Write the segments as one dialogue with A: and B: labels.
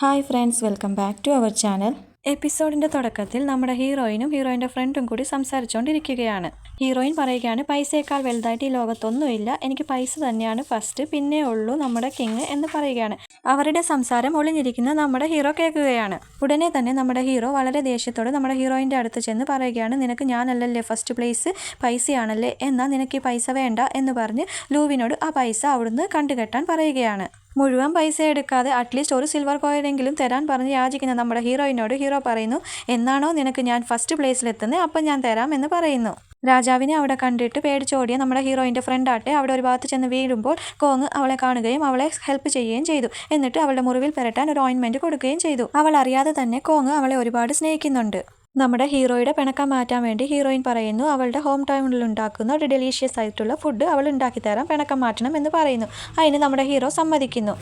A: Hi friends, welcome back to our channel. എപ്പിസോഡിൻ്റെ തുടക്കത്തിൽ നമ്മുടെ ഹീറോയിനും ഹീറോയിൻ്റെ ഫ്രണ്ടും കൂടി സംസാരിച്ചുകൊണ്ടിരിക്കുകയാണ്. ഹീറോയിൻ പറയുകയാണ്, പൈസയേക്കാൾ വലുതായിട്ട് ഈ ലോകത്തൊന്നുമില്ല, എനിക്ക് പൈസ തന്നെയാണ് ഫസ്റ്റ്, പിന്നെ ഉള്ളൂ നമ്മുടെ കിങ് എന്ന് പറയുകയാണ്. അവരുടെ സംസാരം ഒളിഞ്ഞിരിക്കുന്ന നമ്മുടെ ഹീറോ കേൾക്കുകയാണ്. ഉടനെ തന്നെ നമ്മുടെ ഹീറോ വളരെ ദേഷ്യത്തോടെ നമ്മുടെ ഹീറോയിൻ്റെ അടുത്ത് ചെന്ന് പറയുകയാണ്, നിനക്ക് ഞാനല്ലല്ലേ ഫസ്റ്റ് പ്ലേസ്, പൈസയാണല്ലേ, എന്നാൽ നിനക്ക് ഈ പൈസ വേണ്ട എന്ന് പറഞ്ഞ് ലൂവിനോട് ആ പൈസ അവിടുന്ന് കണ്ടുകെട്ടാൻ പറയുകയാണ്. മുഴുവൻ പൈസ എടുക്കാതെ അറ്റ്ലീസ്റ്റ് ഒരു സിൽവർ കോയിനെങ്കിലും തരാൻ പറഞ്ഞ് യാചിക്കുന്ന നമ്മുടെ ഹീറോയിനോട് ഹീറോ പറയുന്നു, എന്നാണോ നിനക്ക് ഞാൻ ഫസ്റ്റ് പ്ലേസിലെത്തുന്നത് അപ്പം ഞാൻ തരാം എന്ന് പറയുന്നു. രാജാവിനെ അവിടെ കണ്ടിട്ട് പേടിച്ചോടിയ നമ്മുടെ ഹീറോയിൻ്റെ ഫ്രണ്ടാട്ടെ അവിടെ ഒരു ഭാഗത്ത് ചെന്ന് വീഴുമ്പോൾ കോങ് അവളെ കാണുകയും അവളെ ഹെൽപ്പ് ചെയ്യുകയും ചെയ്തു. എന്നിട്ട് അവളുടെ മുറിവിൽ പുരട്ടാൻ ഒരു ഓയിൻമെൻറ്റ് കൊടുക്കുകയും ചെയ്തു. അവൾ അറിയാതെ തന്നെ കോങ് അവളെ ഒരുപാട് സ്നേഹിക്കുന്നുണ്ട്. നമ്മുടെ ഹീറോയുടെ പിണക്കം മാറ്റാൻ വേണ്ടി ഹീറോയിൻ പറയുന്നു, അവളുടെ ഹോം ടൗണിൽ ഉണ്ടാക്കുന്ന ഒരു ഡെലീഷ്യസ് ആയിട്ടുള്ള ഫുഡ് അവൾ ഉണ്ടാക്കിത്തരാം, പിണക്കം മാറ്റണം എന്ന് പറയുന്നു. അതിന് നമ്മുടെ ഹീറോ സമ്മതിക്കുന്നു.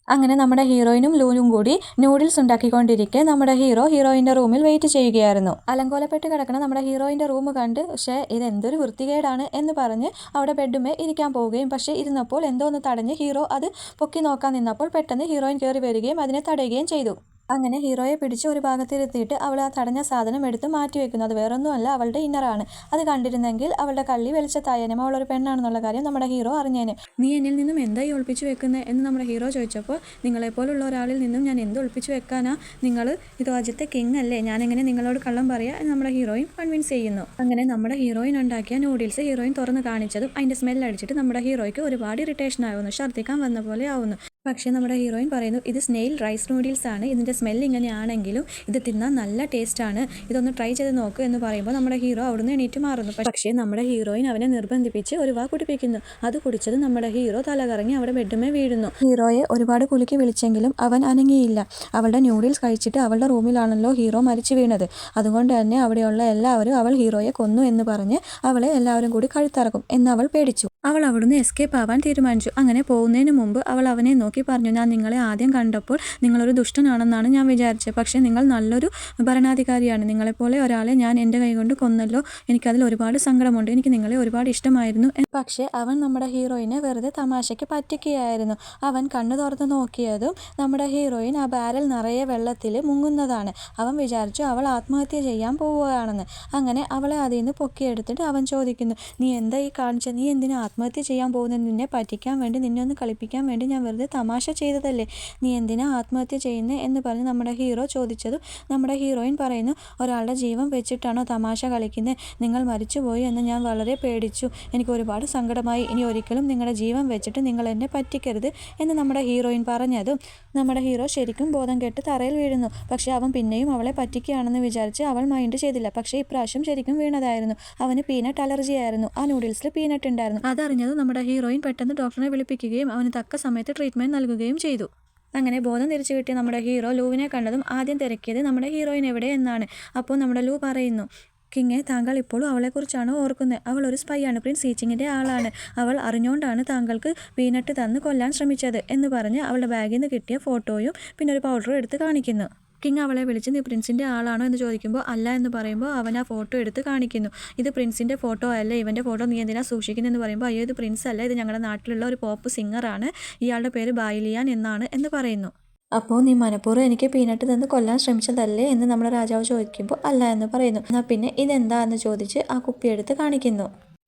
A: അങ്ങനെ നമ്മുടെ ഹീറോയിനും ലൂനും കൂടി നൂഡിൽസ് ഉണ്ടാക്കിക്കൊണ്ടിരിക്കെ നമ്മുടെ ഹീറോയിൻ്റെ റൂമിൽ വെയിറ്റ് ചെയ്യുകയായിരുന്നു. അലങ്കോലപ്പെട്ട് കിടക്കുന്ന നമ്മുടെ ഹീറോയിൻ്റെ റൂം കണ്ട്, പക്ഷേ ഇതെന്തൊരു വൃത്തികേടാണ് എന്ന് പറഞ്ഞ് അവിടെ ബെഡുമേ ഇരിക്കാൻ പോവുകയും, പക്ഷേ ഇരുന്നപ്പോൾ എന്തോ ഒന്ന് തടഞ്ഞ് ഹീറോ അത് പൊക്കി നോക്കാൻ നിന്നപ്പോൾ പെട്ടെന്ന് ഹീറോയിൻ കയറി വരികയും അതിനെ തടയുകയും ചെയ്തു. അങ്ങനെ ഹീറോയെ പിടിച്ച് ഒരു ഭാഗത്തിരുത്തിയിട്ട് അവൾ ആ തടഞ്ഞ സാധനം എടുത്ത് മാറ്റി വെക്കുന്നു. അത് വേറൊന്നുമല്ല, അവളുടെ ഇന്നറാണ്. അത് കണ്ടിരുന്നെങ്കിൽ അവളുടെ കള്ളി വെളിച്ചത്തായേനും അവളൊരു പെണ്ണാണെന്നുള്ള കാര്യം നമ്മുടെ ഹീറോ അറിഞ്ഞേനെ. നീ എന്നിൽ നിന്നും എന്തായി ഒളിപ്പിച്ചു വെക്കുന്നത് എന്ന് നമ്മുടെ ഹീറോ ചോദിച്ചപ്പോൾ, നിങ്ങളെപ്പോലുള്ള ഒരാളിൽ നിന്നും ഞാൻ എന്ത് ഒളിപ്പിച്ചു വെക്കാനാ, നിങ്ങൾ ഇത് രാജ്യത്തെ കിങ് അല്ലേ, ഞാനെങ്ങനെ നിങ്ങളോട് കള്ളം പറയാ എന്ന് നമ്മുടെ ഹീറോയിൻ കൺവിൻസ് ചെയ്യുന്നു. അങ്ങനെ നമ്മുടെ ഹീറോയിൻ ഉണ്ടാക്കിയ നൂഡിൽസ് ഹീറോയിൻ തുറന്ന് കാണിച്ചതും അതിൻ്റെ സ്മെല്ലടിച്ചിട്ട് നമ്മുടെ ഹീറോയ്ക്ക് ഒരുപാട് ഇറിറ്റേഷൻ ആവുന്നു, ഛർദ്ദിക്കാൻ വന്ന പോലെ ആവുന്നു. പക്ഷേ നമ്മുടെ ഹീറോയിൻ പറയുന്നു, ഇത് സ്നെയിൽ റൈസ് നൂഡിൽസ് ആണ്, ഇതിൻ്റെ സ്മെല്ല് ഇങ്ങനെയാണെങ്കിലും ഇത് തിന്നാൻ നല്ല ടേസ്റ്റാണ്, ഇതൊന്ന് ട്രൈ ചെയ്ത് നോക്ക് എന്ന് പറയുമ്പോൾ നമ്മുടെ ഹീറോ അവിടുന്ന് എണീറ്റ് മാറുന്നു. പക്ഷേ നമ്മുടെ ഹീറോയിൻ അവനെ നിർബന്ധിപ്പിച്ച് ഒരു വാ കുടിപ്പിക്കുന്നു. അത് കുടിച്ചത് നമ്മുടെ ഹീറോ തലകറങ്ങി അവിടെ ബെഡുമേ വീഴുന്നു. ഹീറോയെ ഒരുപാട് കുലുക്കി വിളിച്ചെങ്കിലും അവൻ അനങ്ങിയില്ല. അവളുടെ നൂഡിൽസ് കഴിച്ചിട്ട് അവളുടെ റൂമിലാണല്ലോ ഹീറോ മരിച്ചു വീണത്. അതുകൊണ്ട് തന്നെ അവിടെയുള്ള എല്ലാവരും അവൾ ഹീറോയെ കൊന്നു എന്ന് പറഞ്ഞ് അവളെ എല്ലാവരും കൂടി കഴുത്തറക്കും എന്ന് അവൾ പേടിച്ചു. അവൾ അവിടുന്ന് എസ്കേപ്പ് ആവാൻ തീരുമാനിച്ചു. അങ്ങനെ പോകുന്നതിന് മുമ്പ് അവൾ അവനെ നോക്കി പറഞ്ഞു, ഞാൻ നിങ്ങളെ ആദ്യം കണ്ടപ്പോൾ നിങ്ങളൊരു ദുഷ്ടനാണെന്നാണ് ഞാൻ വിചാരിച്ചത്, പക്ഷേ നിങ്ങൾ നല്ലൊരു ഭരണാധികാരിയാണ്. നിങ്ങളെപ്പോലെ ഒരാളെ ഞാൻ എൻ്റെ കൈകൊണ്ട് കൊന്നല്ലോ, എനിക്കതിൽ ഒരുപാട് സങ്കടമുണ്ട്, എനിക്ക് നിങ്ങളെ ഒരുപാട് ഇഷ്ടമായിരുന്നു. പക്ഷേ അവൻ നമ്മുടെ ഹീറോയിനെ വെറുതെ തമാശയ്ക്ക് പറ്റിക്കുകയായിരുന്നു. അവൻ കണ്ണു തുറന്ന് നോക്കിയതും നമ്മുടെ ഹീറോയിൻ ആ ബാരൽ നിറയെ വെള്ളത്തിൽ മുങ്ങുന്നതാണ്. അവൻ വിചാരിച്ചു അവൾ ആത്മഹത്യ ചെയ്യാൻ പോവുകയാണെന്ന്. അങ്ങനെ അവളെ അതിൽ നിന്ന് പൊക്കിയെടുത്തിട്ട് അവൻ ചോദിക്കുന്നു, നീ എന്താ ഈ കാണിച്ചത്, നീ എന്തിനാ ആത്മഹത്യ ചെയ്യാൻ പോകുന്നത്, നിന്നെ പറ്റിക്കാൻ വേണ്ടി, നിന്നെ ഒന്ന് കളിപ്പിക്കാൻ വേണ്ടി ഞാൻ വെറുതെ തമാശ ചെയ്തതല്ലേ, നീ എന്തിനാ ആത്മഹത്യ ചെയ്യുന്നത് എന്ന് പറഞ്ഞ് നമ്മുടെ ഹീറോ ചോദിച്ചതും നമ്മുടെ ഹീറോയിൻ പറയുന്നു, ഒരാളുടെ ജീവൻ വെച്ചിട്ടാണോ തമാശ കളിക്കുന്നത്, നിങ്ങൾ മരിച്ചുപോയി എന്ന് ഞാൻ വളരെ പേടിച്ചു, എനിക്ക് ഒരുപാട് സങ്കടമായി, ഇനി ഒരിക്കലും നിങ്ങളുടെ ജീവൻ വെച്ചിട്ട് നിങ്ങൾ എന്നെ പറ്റിക്കരുത് എന്ന് നമ്മുടെ ഹീറോയിൻ പറഞ്ഞതും നമ്മുടെ ഹീറോ ശരിക്കും ബോധം കെട്ട് തറയിൽ വീഴുന്നു. പക്ഷേ അവൻ പിന്നെയും അവളെ പറ്റിക്കുകയാണെന്ന് വിചാരിച്ച് അവൾ മൈൻഡ് ചെയ്തില്ല. പക്ഷേ ഇപ്രാവശ്യം ശരിക്കും വീണതായിരുന്നു. അവന് പീനട്ട് അലർജി ആയിരുന്നു, ആ നൂഡിൽസിൽ പീനട്ട് ഉണ്ടായിരുന്നു. അതറിഞ്ഞത് നമ്മുടെ ഹീറോയിൻ പെട്ടെന്ന് ഡോക്ടറെ വിളിപ്പിക്കുകയും അവന് തക്ക സമയത്ത് ട്രീറ്റ്മെൻറ്റ് നൽകുകയും ചെയ്തു. അങ്ങനെ ബോധം തിരിച്ചു കിട്ടിയ നമ്മുടെ ഹീറോ ലൂവിനെ കണ്ടതും ആദ്യം തിരക്കിയത് നമ്മുടെ ഹീറോയിൻ എവിടെ എന്നാണ്. അപ്പോൾ നമ്മുടെ ലൂ പറയുന്നു, കിങ്ങെ, താങ്കൾ ഇപ്പോഴും അവളെക്കുറിച്ചാണ് ഓർക്കുന്നത്, അവൾ ഒരു സ്പൈ ആണ്, പ്രിൻസ് ഈച്ചിങ്ങിൻ്റെ ആളാണ്, അവൾ അറിഞ്ഞുകൊണ്ടാണ് താങ്കൾക്ക് പീനട്ട് തന്ന് കൊല്ലാൻ ശ്രമിച്ചത് എന്ന് പറഞ്ഞ് അവളുടെ ബാഗിൽ നിന്ന് കിട്ടിയ ഫോട്ടോയും പിന്നെ ഒരു പൗഡറും എടുത്ത് കാണിക്കുന്നു. കിങ് അവളെ വിളിച്ച് നീ പ്രിൻസിൻ്റെ ആളാണോ എന്ന് ചോദിക്കുമ്പോൾ അല്ല എന്ന് പറയുമ്പോൾ അവൻ ആ ഫോട്ടോ എടുത്ത് കാണിക്കുന്നു. ഇത് പ്രിൻസിൻ്റെ ഫോട്ടോ അല്ല, ഇവൻ്റെ ഫോട്ടോ നീ എന്തിനാ സൂക്ഷിക്കുന്നതെന്ന് പറയുമ്പോൾ, അയ്യോ ഇത് പ്രിൻസ് അല്ല, ഇത് ഞങ്ങളുടെ നാട്ടിലുള്ള ഒരു പോപ്പ് സിംഗറാണ്, ഇയാളുടെ പേര് ബായിലിയാൻ എന്നാണ് എന്ന് പറയുന്നു. അപ്പോൾ നീ മനഃപൂർവ്വം എനിക്ക് പീനട്ട് തന്ന് കൊല്ലാൻ ശ്രമിച്ചതല്ലേ എന്ന് നമ്മുടെ രാജാവ് ചോദിക്കുമ്പോൾ അല്ല എന്ന് പറയുന്നു. എന്നാൽ പിന്നെ ഇതെന്താ എന്ന് ചോദിച്ച് ആ കുപ്പിയെടുത്ത് കാണിക്കുന്നു.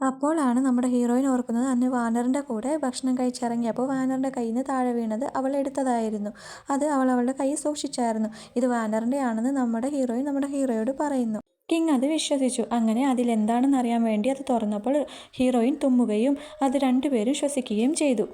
A: അപ്പോഴാണ് നമ്മുടെ ഹീറോയിൻ ഓർക്കുന്നത്, അന്ന് വാനറിൻ്റെ കൂടെ ഭക്ഷണം കഴിച്ചിറങ്ങിയപ്പോൾ വാനറിൻ്റെ കയ്യിൽ നിന്ന് താഴെ വീണത് അവൾ എടുത്തതായിരുന്നു. അത് അവൾ അവളുടെ കയ്യിൽ സൂക്ഷിച്ചായിരുന്നു. ഇത് വാനറിൻ്റെ ആണെന്ന് നമ്മുടെ ഹീറോയിൻ നമ്മുടെ ഹീറോയോട് പറയുന്നു. കിങ് അത് വിശ്വസിച്ചു. അങ്ങനെ അതിലെന്താണെന്ന് അറിയാൻ വേണ്ടി അത് തുറന്നപ്പോൾ ഹീറോയിൻ തുമ്മുകയും അത് രണ്ടുപേരും ശ്വസിക്കുകയും ചെയ്തു.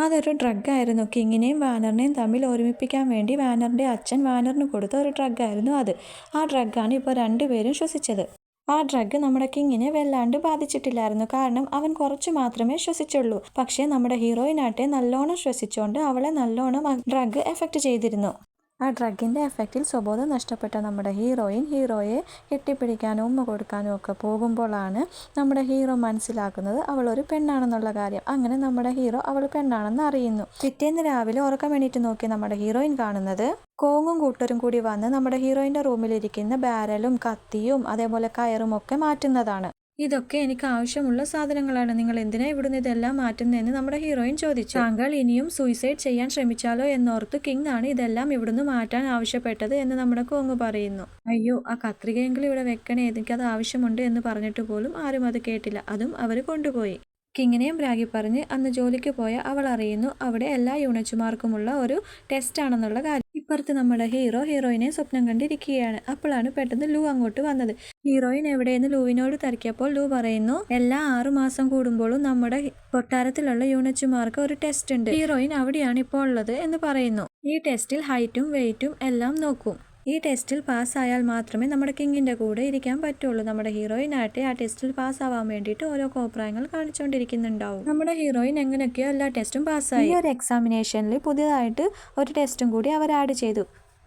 A: അതൊരു ഡ്രഗായിരുന്നു. കിങ്ങിനെയും വാനറിനെയും തമ്മിൽ ഒരുമിപ്പിക്കാൻ വേണ്ടി വാനറിൻ്റെ അച്ഛൻ വാനറിന് കൊടുത്ത ഒരു ഡ്രഗായിരുന്നു അത്. ആ ഡ്രഗാണ് ഇപ്പോൾ രണ്ടുപേരും ശ്വസിച്ചത്. ആ ഡ്രഗ് നമ്മുടെ കിങ്ങിനെ വല്ലാണ്ട് ബാധിച്ചിട്ടില്ലായിരുന്നു, കാരണം അവൻ കുറച്ച് മാത്രമേ ശ്വസിച്ചുള്ളൂ. പക്ഷേ നമ്മുടെ ഹീറോയിനാട്ടെ നല്ലോണം ശ്വസിച്ചുകൊണ്ട് അവളെ നല്ലോണം ഡ്രഗ് എഫക്റ്റ് ചെയ്തിരുന്നു. ആ ഡ്രഗിൻ്റെ എഫക്റ്റിൽ സ്വബോധം നഷ്ടപ്പെട്ട നമ്മുടെ ഹീറോയെ കെട്ടിപ്പിടിക്കാനും ഉമ്മ കൊടുക്കാനും ഒക്കെ പോകുമ്പോഴാണ് നമ്മുടെ ഹീറോ മനസ്സിലാക്കുന്നത് അവൾ ഒരു പെണ്ണാണെന്നുള്ള കാര്യം. അങ്ങനെ നമ്മുടെ ഹീറോ അവൾ പെണ്ണാണെന്ന് അറിയുന്നു. പിറ്റേന്ന് രാവിലെ ഉറക്കം എണീറ്റ് നോക്കി നമ്മുടെ ഹീറോയിൻ കാണുന്നത് കോങ്ങും കൂട്ടരും കൂടി വന്ന് നമ്മുടെ ഹീറോയിൻ്റെ റൂമിലിരിക്കുന്ന ബാരലും കത്തിയും അതേപോലെ കയറും ഒക്കെ മാറ്റുന്നതാണ്. ഇതൊക്കെ എനിക്ക് ആവശ്യമുള്ള സാധനങ്ങളാണ്, നിങ്ങൾ എന്തിനാ ഇവിടുന്ന് ഇതെല്ലാം മാറ്റുന്നതെന്ന് നമ്മുടെ ഹീറോയിൻ ചോദിച്ചു. താങ്കൾ ഇനിയും സൂയിസൈഡ് ചെയ്യാൻ ശ്രമിച്ചാലോ എന്നോർത്ത് കിങ് ആണ് ഇതെല്ലാം ഇവിടുന്ന് മാറ്റാൻ ആവശ്യപ്പെട്ടത് എന്ന് നമ്മുടെ കോങ് പറയുന്നു. അയ്യോ, ആ കത്രികയെങ്കിലും ഇവിടെ വെക്കണേ, എനിക്കത് ആവശ്യമുണ്ട് എന്ന് പറഞ്ഞിട്ട് പോലും ആരും അത് കേട്ടില്ല. അതും അവർ കൊണ്ടുപോയി. കിങ്ങിനെയും ബ്രാഗി പറഞ്ഞ് അന്ന് ജോലിക്ക് പോയ അവൾ അറിയുന്നു അവിടെ എല്ലാ യൂണിറ്റുമാർക്കുമുള്ള ഒരു ടെസ്റ്റ് ആണെന്നുള്ള കാര്യം. ഇപ്പുറത്ത് നമ്മുടെ ഹീറോയിനെ സ്വപ്നം കണ്ടിരിക്കുകയാണ്. അപ്പോഴാണ് പെട്ടെന്ന് ലൂ അങ്ങോട്ട് വന്നത്. ഹീറോയിൻ എവിടെയെന്ന് ലൂവിനോട് തിരക്കിയപ്പോൾ ലൂ പറയുന്നു, എല്ലാ 6 മാസം കൂടുമ്പോഴും നമ്മുടെ കൊട്ടാരത്തിലുള്ള യൂണിറ്റുമാർക്ക് ഒരു ടെസ്റ്റ് ഉണ്ട്. ഹീറോയിൻ അവിടെയാണ് ഇപ്പോൾ ഉള്ളത് എന്ന് പറയുന്നു. ഈ ടെസ്റ്റിൽ ഹൈറ്റും വെയിറ്റും എല്ലാം നോക്കും. ഈ ടെസ്റ്റിൽ പാസ്സായാൽ മാത്രമേ നമ്മുടെ കിങ്ങിന്റെ കൂടെ ഇരിക്കാൻ പറ്റുള്ളൂ. നമ്മുടെ ഹീറോയിനായിട്ട് ആ ടെസ്റ്റിൽ പാസ്സാവാൻ വേണ്ടിയിട്ട് ഓരോ കോപ്രായങ്ങൾ കാണിച്ചുകൊണ്ടിരിക്കുന്നുണ്ടാവും. നമ്മുടെ ഹീറോയിൻ എങ്ങനെയൊക്കെയോ എല്ലാ ടെസ്റ്റും പാസ്സായി. ഈ ഒരു എക്സാമിനേഷനിൽ പുതിയതായിട്ട് ഒരു ടെസ്റ്റും കൂടി അവർ ആഡ് ചെയ്തു.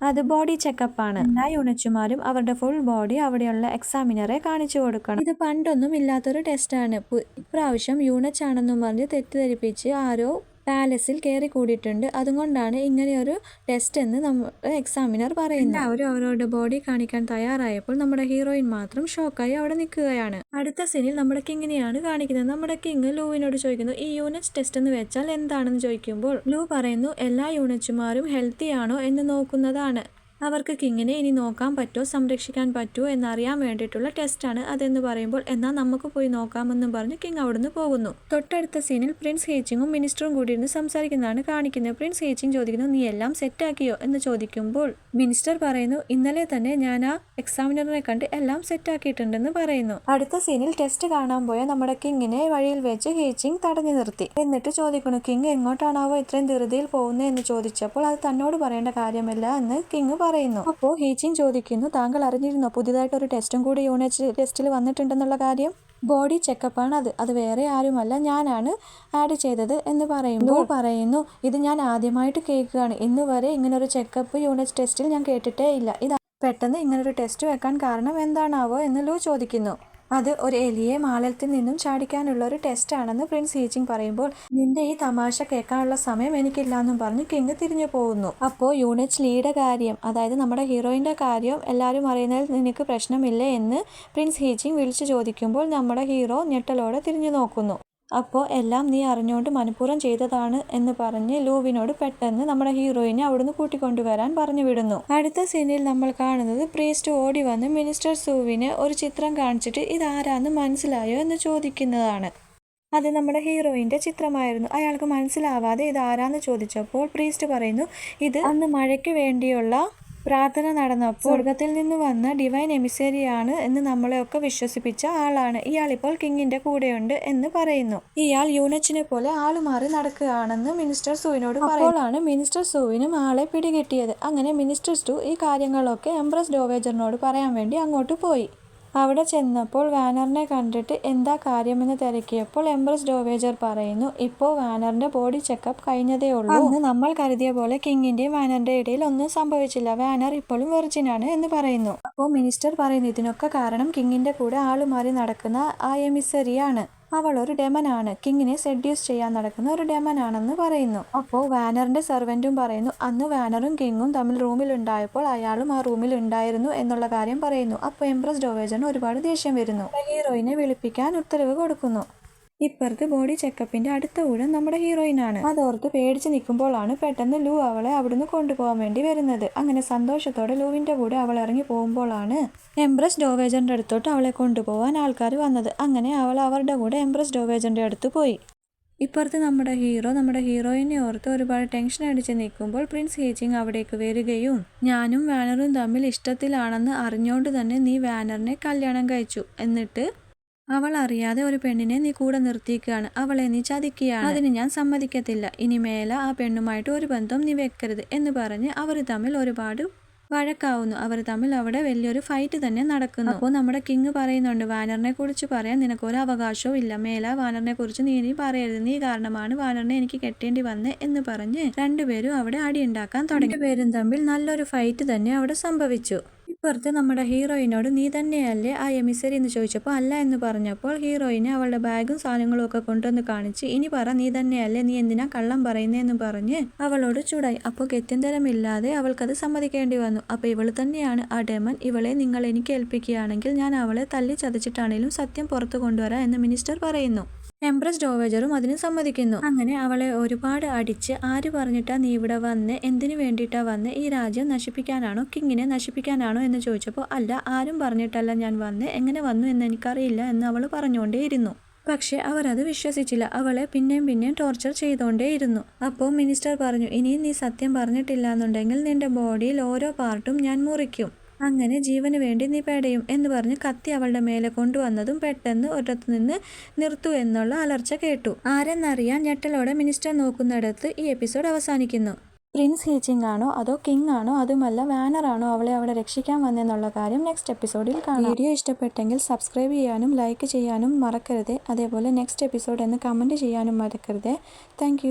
A: അത് ബോഡി ചെക്കപ്പ് ആണ്. എല്ലാ യൂണിറ്റുമാരും അവരുടെ ഫുൾ ബോഡി അവിടെയുള്ള എക്സാമിനറെ കാണിച്ചു കൊടുക്കണം. ഇത് പണ്ടൊന്നും ഇല്ലാത്തൊരു ടെസ്റ്റാണ്. ഇപ്രാവശ്യം യൂണിറ്റ് ആണെന്നും പറഞ്ഞ് തെറ്റിദ്ധരിപ്പിച്ച് ആരോ പാലസിൽ കയറി കൂടിയിട്ടുണ്ട്. അതുകൊണ്ടാണ് ഇങ്ങനെയൊരു ടെസ്റ്റ് എന്ന് നമ്മുടെ എക്സാമിനർ പറയുന്നത്. എല്ലാവരും അവരവരുടെ ബോഡി കാണിക്കാൻ തയ്യാറായപ്പോൾ നമ്മുടെ ഹീറോയിൻ മാത്രം ഷോക്കായി അവിടെ നിൽക്കുകയാണ്. അടുത്ത സീനിൽ നമ്മുടെ കിങ്ങിനെയാണ് കാണിക്കുന്നത്. നമ്മുടെ കിങ് ലൂവിനോട് ചോദിക്കുന്നു, ഈ യൂണിറ്റ് ടെസ്റ്റ് എന്ന് വെച്ചാൽ എന്താണെന്ന് ചോദിക്കുമ്പോൾ ലൂ പറയുന്നു, എല്ലാ യൂണിറ്റുമാരും ഹെൽത്തി ആണോ എന്ന് നോക്കുന്നതാണ്. അവർക്ക് കിങ്ങിനെ ഇനി നോക്കാൻ പറ്റുമോ, സംരക്ഷിക്കാൻ പറ്റുമോ എന്നറിയാൻ വേണ്ടിയിട്ടുള്ള ടെസ്റ്റാണ് അതെന്ന് പറയുമ്പോൾ, എന്നാൽ നമുക്ക് പോയി നോക്കാമെന്നും പറഞ്ഞ് കിങ് അവിടുന്ന് പോകുന്നു. തൊട്ടടുത്ത സീനിൽ പ്രിൻസ് ഹേച്ചിങ്ങും മിനിസ്റ്ററും കൂടി ഇരുന്ന് സംസാരിക്കുന്നതാണ് കാണിക്കുന്നത്. പ്രിൻസ് ഹേച്ചിങ് ചോദിക്കുന്നു, നീ എല്ലാം സെറ്റാക്കിയോ എന്ന് ചോദിക്കുമ്പോൾ മിനിസ്റ്റർ പറയുന്നു, ഇന്നലെ തന്നെ ഞാൻ ആ എക്സാമിനറിനെ കണ്ട് എല്ലാം സെറ്റാക്കിയിട്ടുണ്ടെന്ന് പറയുന്നു. അടുത്ത സീനിൽ ടെസ്റ്റ് കാണാൻ പോയ നമ്മുടെ കിങ്ങിനെ വഴിയിൽ വെച്ച് ഹേച്ചിങ് തടഞ്ഞു നിർത്തി. എന്നിട്ട് ചോദിക്കുന്നു, കിങ് എങ്ങോട്ടാണാവോ ഇത്രയും ധൃതിയിൽ പോകുന്നത് എന്ന് ചോദിച്ചപ്പോൾ അത് തന്നോട് പറയേണ്ട കാര്യമല്ല എന്ന് കിങ് പറയുന്നു. അപ്പോൾ ഹേച്ചിങ് ചോദിക്കുന്നു, താങ്കൾ അറിഞ്ഞിരുന്നോ പുതിയതായിട്ട് ഒരു ടെസ്റ്റും കൂടി യൂണിറ്റ് ടെസ്റ്റിൽ വന്നിട്ടുണ്ടെന്നുള്ള കാര്യം? ബോഡി ചെക്കപ്പാണ് അത് വേറെ ആരുമല്ല, ഞാനാണ് ആഡ് ചെയ്തത് എന്ന് പറയുന്നു, ഇത് ഞാൻ ആദ്യമായിട്ട് കേൾക്കുകയാണ്. ഇന്ന് വരെ ഇങ്ങനൊരു ചെക്കപ്പ് യൂണിറ്റ് ടെസ്റ്റിൽ ഞാൻ കേട്ടിട്ടേ ഇല്ല. ഇത് പെട്ടെന്ന് ഇങ്ങനൊരു ടെസ്റ്റ് വെക്കാൻ കാരണം എന്താണാവോ എന്ന് ലൂ ചോദിക്കുന്നു. അത് ഒരു എലിയെ മാളത്തിൽ നിന്നും ചാടിക്കാനുള്ള ഒരു ടെസ്റ്റ് ആണെന്ന് പ്രിൻസ് ഹേച്ചിങ് പറയുമ്പോൾ, നിന്റെ ഈ തമാശ കേൾക്കാനുള്ള സമയം എനിക്കില്ല എന്നും പറഞ്ഞ് കിങ് തിരിഞ്ഞു പോകുന്നു. അപ്പോൾ യൂണിറ്റ് ലീയുടെ കാര്യം, അതായത് നമ്മുടെ ഹീറോയിന്റെ കാര്യം എല്ലാവരും അറിയുന്നതിൽ നിനക്ക് പ്രശ്നമില്ലേ എന്ന് പ്രിൻസ് ഹേച്ചിങ് വിളിച്ചു ചോദിക്കുമ്പോൾ നമ്മുടെ ഹീറോ ഞെട്ടലോടെ തിരിഞ്ഞു നോക്കുന്നു. അപ്പോൾ എല്ലാം നീ അറിഞ്ഞുകൊണ്ട് മനഃപൂർവ്വം ചെയ്തതാണ് എന്ന് പറഞ്ഞ് ലൂവിനോട് പെട്ടെന്ന് നമ്മുടെ ഹീറോയിനെ അവിടുന്ന് കൂട്ടിക്കൊണ്ടുവരാൻ പറഞ്ഞു വിടുന്നു. അടുത്ത സീനിൽ നമ്മൾ കാണുന്നത് പ്രീസ്റ്റ് ഓടി വന്ന് മിനിസ്റ്റർ സൂവിനെ ഒരു ചിത്രം കാണിച്ചിട്ട് ഇതാരാന്ന് മനസ്സിലായോ എന്ന് ചോദിക്കുന്നതാണ്. അത് നമ്മുടെ ഹീറോയിന്റെ ചിത്രമായിരുന്നു. അയാൾക്ക് മനസ്സിലാവാതെ ഇതാരാന്ന് ചോദിച്ചപ്പോൾ പ്രീസ്റ്റ് പറയുന്നു, ഇത് അന്ന് മഴയ്ക്ക് വേണ്ടിയുള്ള പ്രാർത്ഥന നടന്നപ്പോൾ സ്വർഗത്തിൽ നിന്ന് വന്ന ഡിവൈൻ എമിസേരിയാണ് എന്ന് നമ്മളെയൊക്കെ വിശ്വസിപ്പിച്ച ആളാണ്. ഇയാളിപ്പോൾ കിങ്ങിന്റെ കൂടെയുണ്ട് എന്ന് പറയുന്നു. ഇയാൾ യൂണിറ്റിനെ പോലെ ആളുമാറി നടക്കുകയാണെന്ന് മിനിസ്റ്റർ സൂവിനോട് പറയുമ്പോഴാണ് മിനിസ്റ്റർ സൂവിനും ആളെ പിടികിട്ടിയത്. അങ്ങനെ മിനിസ്റ്റർ സൂ ഈ കാര്യങ്ങളൊക്കെ എംപ്രസ് ഡോവേജറിനോട് പറയാൻ വേണ്ടി അങ്ങോട്ട് പോയി. അവിടെ ചെന്നപ്പോൾ വാനറിനെ കണ്ടിട്ട് എന്താ കാര്യമെന്ന് തിരക്കിയപ്പോൾ എംപ്രസ് ഡോവേജർ പറയുന്നു, ഇപ്പോൾ വാനറിന്റെ ബോഡി ചെക്കപ്പ് കഴിഞ്ഞതേ ഉള്ളൂ. അന്ന് നമ്മൾ കരുതിയ പോലെ കിങ്ങിന്റെയും വാനറിന്റെ ഇടയിൽ ഒന്നും സംഭവിച്ചില്ല. വാനർ ഇപ്പോഴും വെർജിനാണ് എന്ന് പറയുന്നു. അപ്പോൾ മിനിസ്റ്റർ പറയുന്നു, ഇതിനൊക്കെ കാരണം കിങ്ങിന്റെ കൂടെ ആളുമാറി നടക്കുന്ന ആ എമിസറിയാണ്. അവൾ ഒരു ഡെമനാണ്, കിങ്ങിനെ സെഡ്യൂസ് ചെയ്യാൻ നടക്കുന്ന ഒരു ഡെമനാണെന്ന് പറയുന്നു. അപ്പോൾ വാനറിന്റെ സെർവൻറ്റും പറയുന്നു, അന്ന് വാനറും കിങ്ങും തമ്മിൽ റൂമിലുണ്ടായപ്പോൾ അയാളും ആ റൂമിൽ ഉണ്ടായിരുന്നു എന്നുള്ള കാര്യം പറയുന്നു. അപ്പോൾ എംപ്രസ് ഡോവേജറിന് ഒരുപാട് ദേഷ്യം വരുന്നു. ഹീറോയിനെ വിളിപ്പിക്കാൻ ഉത്തരവ് കൊടുക്കുന്നു. ഇപ്പുറത്ത് ബോഡി ചെക്കപ്പിന്റെ അടുത്ത ഊഴം നമ്മുടെ ഹീറോയിനാണ്. അതോർത്ത് പേടിച്ച് നിൽക്കുമ്പോഴാണ് പെട്ടെന്ന് ലൂ അവളെ അവിടുന്ന് കൊണ്ടുപോകാൻ വേണ്ടി വരുന്നത്. അങ്ങനെ സന്തോഷത്തോടെ ലൂവിന്റെ കൂടെ അവൾ ഇറങ്ങി പോകുമ്പോഴാണ് എംപ്രസ് ഡോവേജറിന്റെ അടുത്തോട്ട് അവളെ കൊണ്ടുപോകാൻ ആൾക്കാർ വന്നത്. അങ്ങനെ അവൾ അവരുടെ കൂടെ എംപ്രസ് ഡോവേജറിന്റെ അടുത്ത് പോയി. ഇപ്പുറത്ത് നമ്മുടെ ഹീറോയിനെ ഓർത്ത് ഒരുപാട് ടെൻഷൻ അടിച്ച് നിൽക്കുമ്പോൾ പ്രിൻസ് ഹേച്ചിങ് അവിടേക്ക് വരികയും, ഞാനും വാനറും തമ്മിൽ ഇഷ്ടത്തിലാണെന്ന് അറിഞ്ഞുകൊണ്ട് തന്നെ നീ വാനറിനെ കല്യാണം കഴിച്ചു, എന്നിട്ട് അവൾ അറിയാതെ ഒരു പെണ്ണിനെ നീ കൂടെ നിർത്തിക്കുകയാണ്, അവളെ നീ ചതിക്കുകയാണ്, അതിന് ഞാൻ സമ്മതിക്കത്തില്ല, ഇനി മേലെ ആ പെണ്ണുമായിട്ട് ഒരു ബന്ധം നീ വെക്കരുത് എന്ന് പറഞ്ഞ് അവർ തമ്മിൽ ഒരുപാട് വഴക്കാവുന്നു. അവർ തമ്മിൽ അവിടെ വലിയൊരു ഫൈറ്റ് തന്നെ നടക്കുന്നു. അപ്പോൾ നമ്മുടെ കിങ് പറയുന്നുണ്ട്, വാനറിനെ കുറിച്ച് പറയാൻ നിനക്കൊരു അവകാശവും ഇല്ല, മേല വാനറിനെ കുറിച്ച് നീ പറയരുത്, നീ കാരണമാണ് വാനറിനെ എനിക്ക് കെട്ടേണ്ടി വന്നേ എന്ന് പറഞ്ഞ് രണ്ടുപേരും അവിടെ അടിയുണ്ടാക്കാൻ തുടങ്ങി. രണ്ടുപേരും തമ്മിൽ നല്ലൊരു ഫൈറ്റ് തന്നെ അവിടെ സംഭവിച്ചു. പുറത്ത് നമ്മുടെ ഹീറോയിനോട് നീ തന്നെയല്ലേ ആ എമിസറി എന്ന് ചോദിച്ചപ്പോൾ അല്ല എന്ന് പറഞ്ഞപ്പോൾ ഹീറോയിനെ അവളുടെ ബാഗും സാധനങ്ങളും ഒക്കെ കൊണ്ടുവന്ന് കാണിച്ച് ഇനി പറ നീ തന്നെയല്ലേ, നീ എന്തിനാ കള്ളം പറയുന്നതെന്ന് പറഞ്ഞ് അവളോട് ചൂടായി. അപ്പോൾ ഗത്യന്തരമില്ലാതെ അവൾക്കത് സമ്മതിക്കേണ്ടി വന്നു. അപ്പോൾ ഇവൾ തന്നെയാണ് ആ ഡെമൺ, ഇവളെ നിങ്ങൾ എനിക്ക് ഏൽപ്പിക്കുകയാണെങ്കിൽ ഞാൻ അവളെ തല്ലി ചതച്ചിട്ടാണേലും സത്യം പുറത്തു കൊണ്ടുവരാം എന്ന് മിനിസ്റ്റർ പറയുന്നു. എംപ്രസ് ഡോവേജറും അതിന് സമ്മതിക്കുന്നു. അങ്ങനെ അവളെ ഒരുപാട് അടിച്ച് ആര് പറഞ്ഞിട്ടാ നീ ഇവിടെ വന്ന്, എന്തിനു വേണ്ടിയിട്ടാ വന്ന്, ഈ രാജ്യം നശിപ്പിക്കാനാണോ, കിങ്ങിനെ നശിപ്പിക്കാനാണോ എന്ന് ചോദിച്ചപ്പോൾ അല്ല, ആരും പറഞ്ഞിട്ടല്ല ഞാൻ വന്ന്, എങ്ങനെ വന്നു എന്ന് എനിക്കറിയില്ല എന്ന് അവൾ പറഞ്ഞുകൊണ്ടേയിരുന്നു. പക്ഷെ അവരത് വിശ്വസിച്ചില്ല. അവളെ പിന്നെയും ടോർച്ചർ ചെയ്തുകൊണ്ടേയിരുന്നു. അപ്പോൾ മിനിസ്റ്റർ പറഞ്ഞു, ഇനിയും നീ സത്യം പറഞ്ഞിട്ടില്ല എന്നുണ്ടെങ്കിൽ നിന്റെ ബോഡിയിൽ ഓരോ പാർട്ടും ഞാൻ മുറിക്കും, അങ്ങനെ ജീവന് വേണ്ടി നീ പെടയും എന്ന് പറഞ്ഞ് കത്തി അവളുടെ മേലെ കൊണ്ടുവന്നതും പെട്ടെന്ന് ഒരിടത്തു നിന്ന് നിർത്തൂ എന്നുള്ള അലർച്ച കേട്ടു. ആരെന്നറിയാൻ ഞെട്ടലോടെ മിനിസ്റ്റർ നോക്കുന്നിടത്ത് ഈ എപ്പിസോഡ് അവസാനിക്കുന്നു. പ്രിൻസ് ഹീച്ചിങ് ആണോ അതോ കിങ് ആണോ, അതുമല്ല വാനർ ആണോ അവളെ അവിടെ രക്ഷിക്കാൻ വന്നെന്നുള്ള കാര്യം നെക്സ്റ്റ് എപ്പിസോഡിൽ കാണാം. വീഡിയോ ഇഷ്ടപ്പെട്ടെങ്കിൽ സബ്സ്ക്രൈബ് ചെയ്യാനും ലൈക്ക് ചെയ്യാനും മറക്കരുത്. അതേപോലെ നെക്സ്റ്റ് എപ്പിസോഡ് എന്ന് കമൻറ്റ് ചെയ്യാനും മറക്കരുത്. താങ്ക്